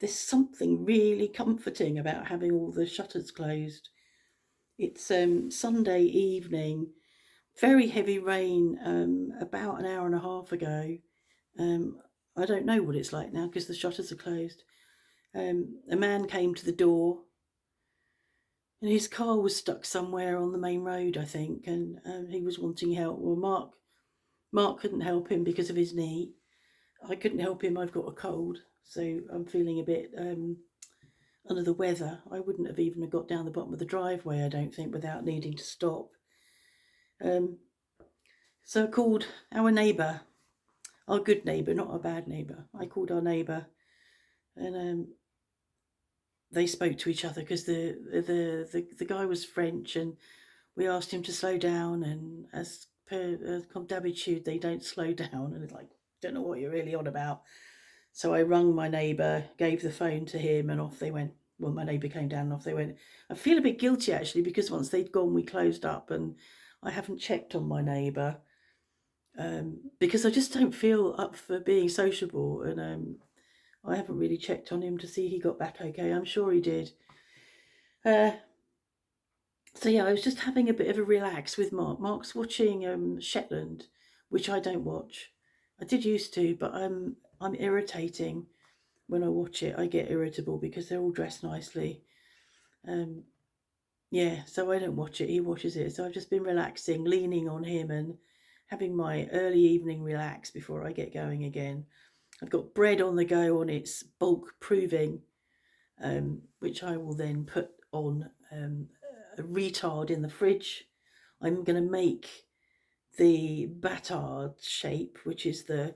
there's something really comforting about having all the shutters closed. It's Sunday evening, very heavy rain about an hour and a half ago. Um, I don't know what it's like now because the shutters are closed. A man came to the door and his car was stuck somewhere on the main road, I think, and he was wanting help. Well, Mark couldn't help him because of his knee. I couldn't help him. I've got a cold, so I'm feeling a bit under the weather. I wouldn't have even got down the bottom of the driveway, I don't think, without needing to stop. Um, so I called our neighbour, our good neighbour, not our bad neighbour. I called our neighbour, and they spoke to each other because the guy was French, and we asked him to slow down. And as per d'habitude, they don't slow down, and it's like, don't know what you're really on about. So I rung my neighbour, gave the phone to him, and off they went. Well, my neighbour came down and off they went. I feel a bit guilty actually because once they'd gone, we closed up, and I haven't checked on my neighbour because I just don't feel up for being sociable, and I haven't really checked on him to see he got back okay. I'm sure he did. Uh, so yeah, I was just having a bit of a relax with Mark. Mark's watching Shetland, which I don't watch. I did used to, but I'm irritating when I watch it. I get irritable because they're all dressed nicely. Um, yeah, so I don't watch it. He watches it. So I've just been relaxing, leaning on him, and having my early evening relax before I get going again. I've got bread on the go on its bulk proving, which I will then put on a retard in the fridge. I'm going to make the batard shape, which is the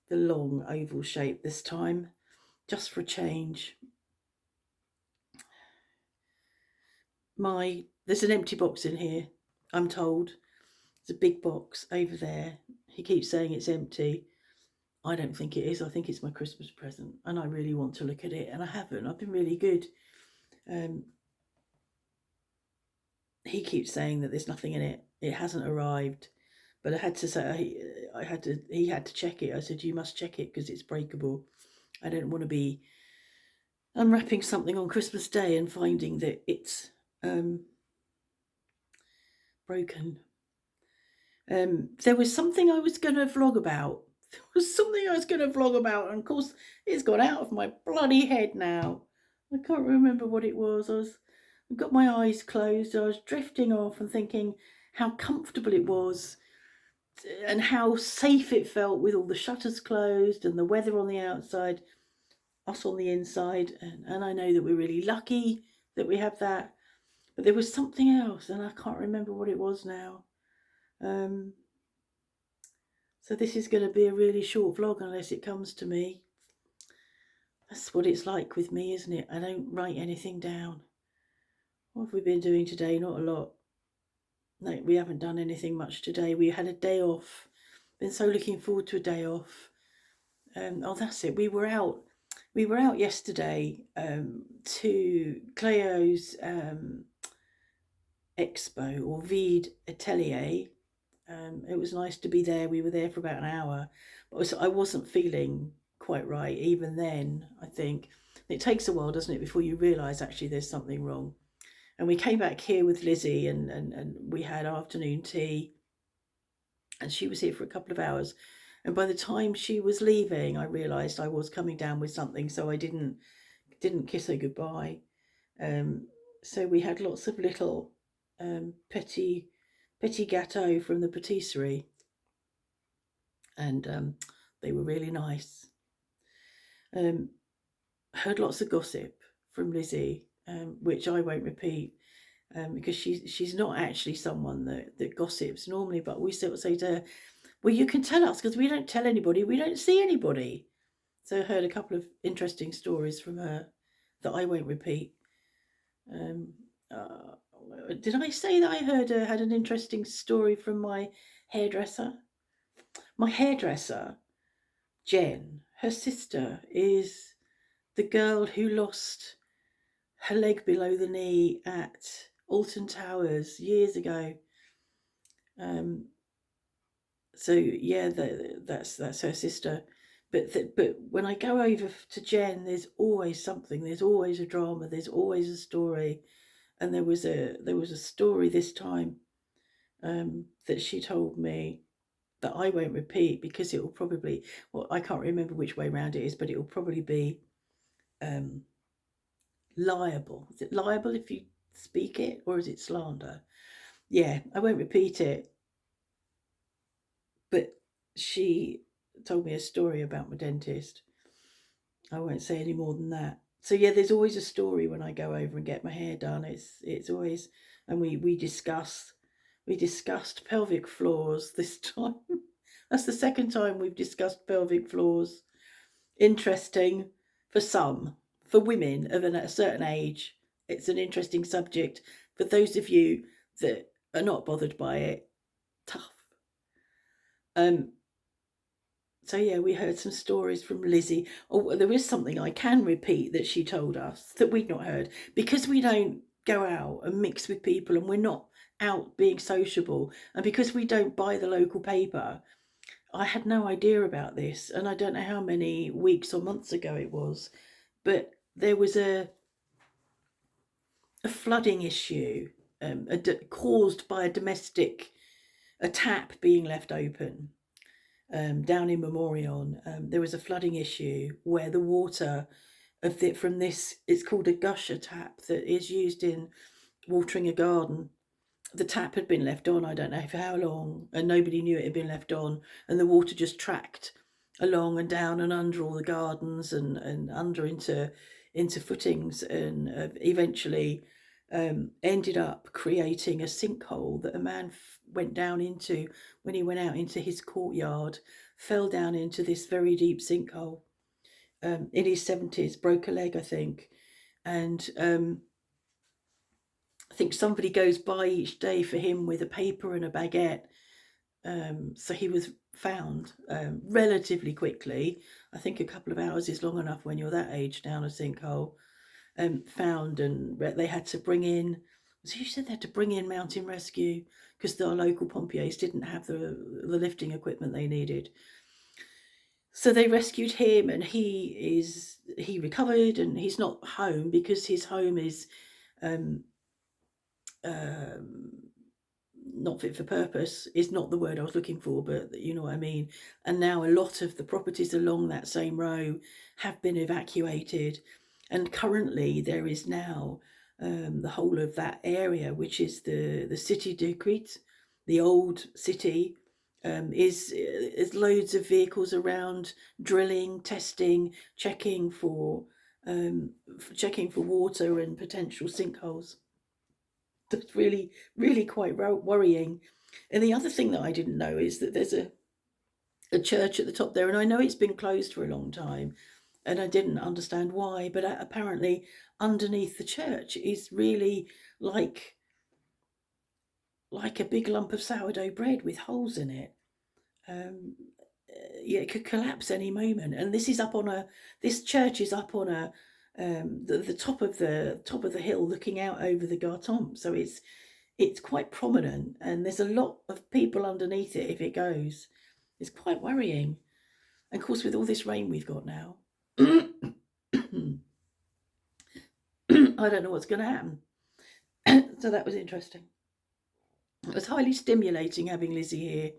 long oval shape this time, just for a change. There's an empty box in here, I'm told. There's a big box over there. He keeps saying it's empty. I don't think it is. I think it's my Christmas present, and I really want to look at it, and I haven't. I've been really good. He keeps saying that there's nothing in it. It hasn't arrived, but I had to say he had to check it. I said, you must check it because it's breakable. I don't want to be unwrapping something on Christmas Day and finding that it's broken. There was something I was going to vlog about. There was something I was going to vlog about, and of course, it's gone out of my bloody head now. I can't remember what it was. I've got my eyes closed. I was drifting off and thinking how comfortable it was and how safe it felt with all the shutters closed and the weather on the outside, us on the inside. And I know that we're really lucky that we have that. But there was something else, and I can't remember what it was now. So this is going to be a really short vlog unless it comes to me. That's what it's like with me, isn't it? I don't write anything down. What have we been doing today? Not a lot. No, we haven't done anything much today. We had a day off. Been so looking forward to a day off. Oh, that's it. We were out yesterday to Cleo's expo or Vide Atelier. It was nice to be there. We were there for about an hour, but I wasn't feeling quite right even then. I think it takes a while, doesn't it, before you realise actually there's something wrong. And we came back here with Lizzie, and we had afternoon tea, and she was here for a couple of hours. And by the time she was leaving, I realised I was coming down with something, so I didn't kiss her goodbye. So we had lots of little petit gâteaux from the patisserie, and they were really nice. Heard lots of gossip from Lizzie, which I won't repeat because she's not actually someone that gossips normally. But we sort of say to her, well, you can tell us because we don't tell anybody. We don't see anybody. So I heard a couple of interesting stories from her that I won't repeat. Did I say that I had an interesting story from my hairdresser? My hairdresser, Jen, her sister, is the girl who lost her leg below the knee at Alton Towers years ago. So yeah, that's her sister. but when I go over to Jen, there's always something. There's always a drama. There's always a story. And there was a story this time that she told me that I won't repeat because it will probably, well, I can't remember which way round it is, but it will probably be um, liable. Is it liable if you speak it, or is it slander? Yeah, I won't repeat it, but she told me a story about my dentist. I won't say any more than that. So yeah, there's always a story when I go over and get my hair done. It's always, and we discussed pelvic floors this time. That's the second time we've discussed pelvic floors. Interesting for some, for women of a certain age. It's an interesting subject. For those of you that are not bothered by it, tough. Um, So yeah, we heard some stories from Lizzie. Oh, there is something I can repeat that she told us that we'd not heard because we don't go out and mix with people, and we're not out being sociable, and because we don't buy the local paper. I had no idea about this, and I don't know how many weeks or months ago it was, but there was a flooding issue caused by a tap being left open down in Memorion. There was a flooding issue where the water from this, it's called a gusher tap that is used in watering a garden. The tap had been left on, I don't know for how long, and nobody knew it had been left on, and the water just tracked along and down and under all the gardens and under into footings, and eventually ended up creating a sinkhole that a man went down into when he went out into his courtyard, fell down into this very deep sinkhole in his 70s, broke a leg, I think. And I think somebody goes by each day for him with a paper and a baguette. So he was found relatively quickly. I think a couple of hours is long enough when you're that age down a sinkhole. Found, and they had to bring in. So you said they had to bring in mountain rescue because the local pompiers didn't have the lifting equipment they needed. So they rescued him, and he recovered, and he's not home because his home is um, um, not fit for purpose is not the word I was looking for, but you know what I mean. And now a lot of the properties along that same row have been evacuated, and currently there is now the whole of that area, which is the city de Crete, the old city, is loads of vehicles around, drilling, testing, checking for water and potential sinkholes. That's really, really quite worrying. And the other thing that I didn't know is that there's a church at the top there, and I know it's been closed for a long time, and I didn't understand why, but apparently underneath the church is really like like a big lump of sourdough bread with holes in it. Um, yeah, it could collapse any moment. And this church is up on the top of the hill, looking out over the Gartempe. So it's quite prominent, and there's a lot of people underneath it if it goes. It's quite worrying. And of course, with all this rain we've got now, I don't know what's going to happen. So that was interesting. It was highly stimulating having Lizzie here,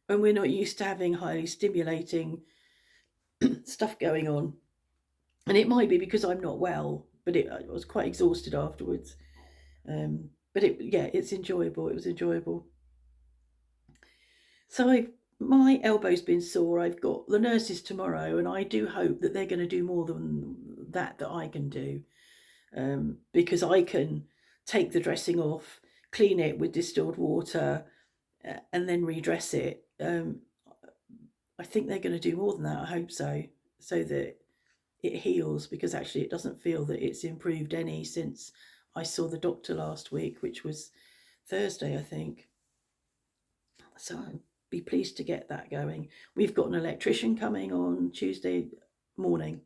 and we're not used to having highly stimulating stuff going on. And it might be because I'm not well, but I was quite exhausted afterwards. But it's enjoyable. It was enjoyable. So my elbow's been sore. I've got the nurses tomorrow, and I do hope that they're going to do more than that I can do, because I can take the dressing off, clean it with distilled water, and then redress it. I think they're going to do more than that. I hope so, so that it heals, because actually it doesn't feel that it's improved any since I saw the doctor last week, which was Thursday, I think. So I'd be pleased to get that going. We've got an electrician coming on Tuesday morning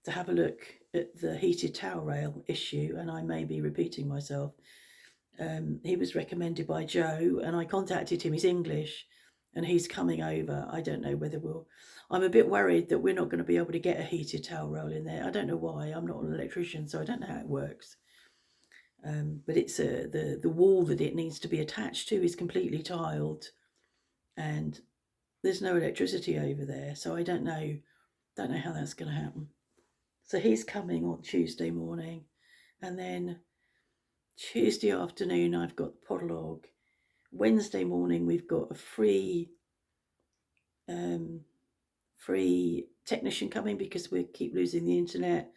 to have a look at the heated towel rail issue, and I may be repeating myself. He was recommended by Joe, and I contacted him. He's English, and he's coming over. I don't know whether I'm a bit worried that we're not going to be able to get a heated towel roll in there. I don't know why. I'm not an electrician, so I don't know how it works. But it's the wall that it needs to be attached to is completely tiled, and there's no electricity over there, so I don't know how that's going to happen. So he's coming on Tuesday morning, and then Tuesday afternoon I've got the podlog. Wednesday morning we've got a free technician coming because we keep losing the internet.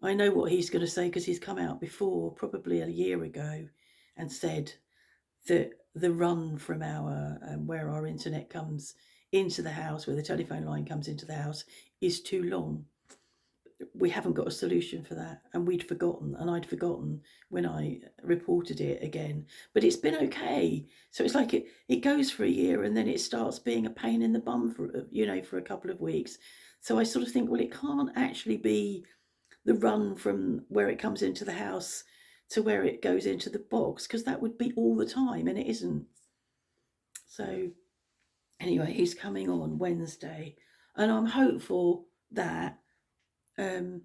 I know what he's going to say because he's come out before, probably a year ago, and said that the run from our where our internet comes into the house, where the telephone line comes into the house, is too long. We haven't got a solution for that, and I'd forgotten when I reported it again. But it's been okay. So it's like it goes for a year, and then it starts being a pain in the bum for a couple of weeks. So I sort of think, well, it can't actually be the run from where it comes into the house to where it goes into the box, because that would be all the time, and it isn't. So anyway, he's coming on Wednesday, and I'm hopeful that on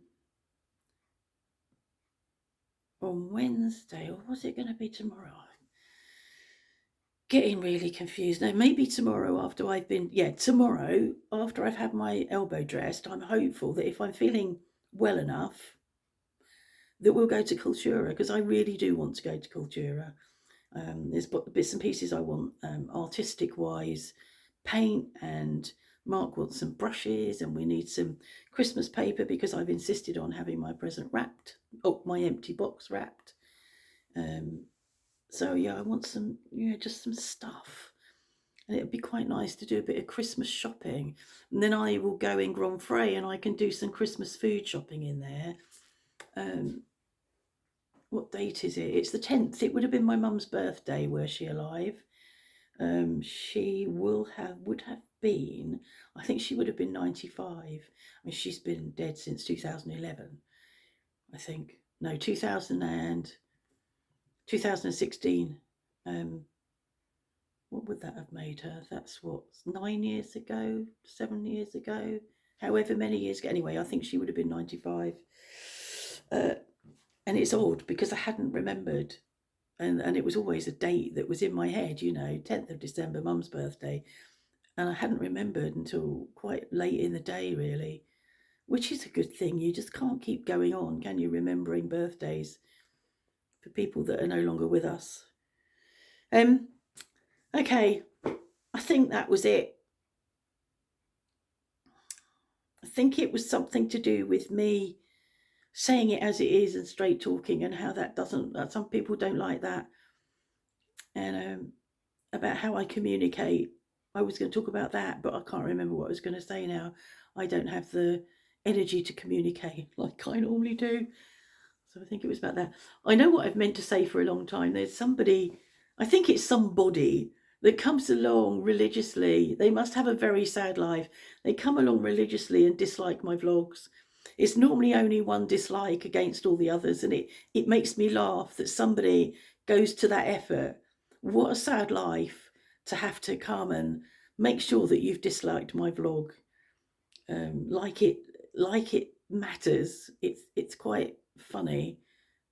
Wednesday, or was it going to be tomorrow? Getting really confused. No, maybe tomorrow after tomorrow after I've had my elbow dressed, I'm hopeful that if I'm feeling well enough, that we'll go to Cultura, because I really do want to go to Cultura. There's bits and pieces I want, artistic wise, paint, and Mark wants some brushes, and we need some Christmas paper because I've insisted on having my present wrapped, my empty box wrapped. So yeah, I want some, just some stuff. And it'd be quite nice to do a bit of Christmas shopping. And then I will go in Grand Frais and I can do some Christmas food shopping in there. What date is it? It's the 10th. It would have been my mum's birthday were she alive. She would have been, I think she would have been 95. I mean, she's been dead since 2011, I think. No, 2016. What would that have made her? That's what, 9 years ago, 7 years ago, however many years ago. Anyway, I think she would have been 95. And it's odd because I hadn't remembered. And it was always a date that was in my head, 10th of December, mum's birthday. And I hadn't remembered until quite late in the day, really, which is a good thing. You just can't keep going on, can you, remembering birthdays for people that are no longer with us. Okay, I think that was it. I think it was something to do with me saying it as it is and straight talking, and how that some people don't like that. And about how I communicate. I was going to talk about that, but I can't remember what I was going to say now. I don't have the energy to communicate like I normally do. So I think it was about that. I know what I've meant to say for a long time. There's somebody, I think it's somebody that comes along religiously. They must have a very sad life. They come along religiously and dislike my vlogs. It's normally only one dislike against all the others, and it makes me laugh that somebody goes to that effort. What a sad life to have to come and make sure that you've disliked my vlog. Like it matters. It's quite funny.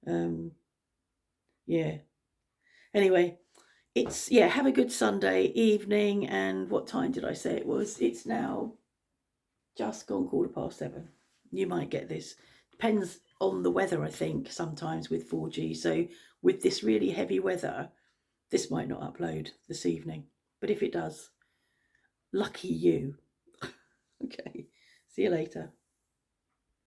Yeah. Anyway, have a good Sunday evening. And what time did I say it was? It's now just gone 7:15. You might get this. Depends on the weather, I think, sometimes with 4G. So with this really heavy weather, this might not upload this evening. But if it does, lucky you. Okay. See you later.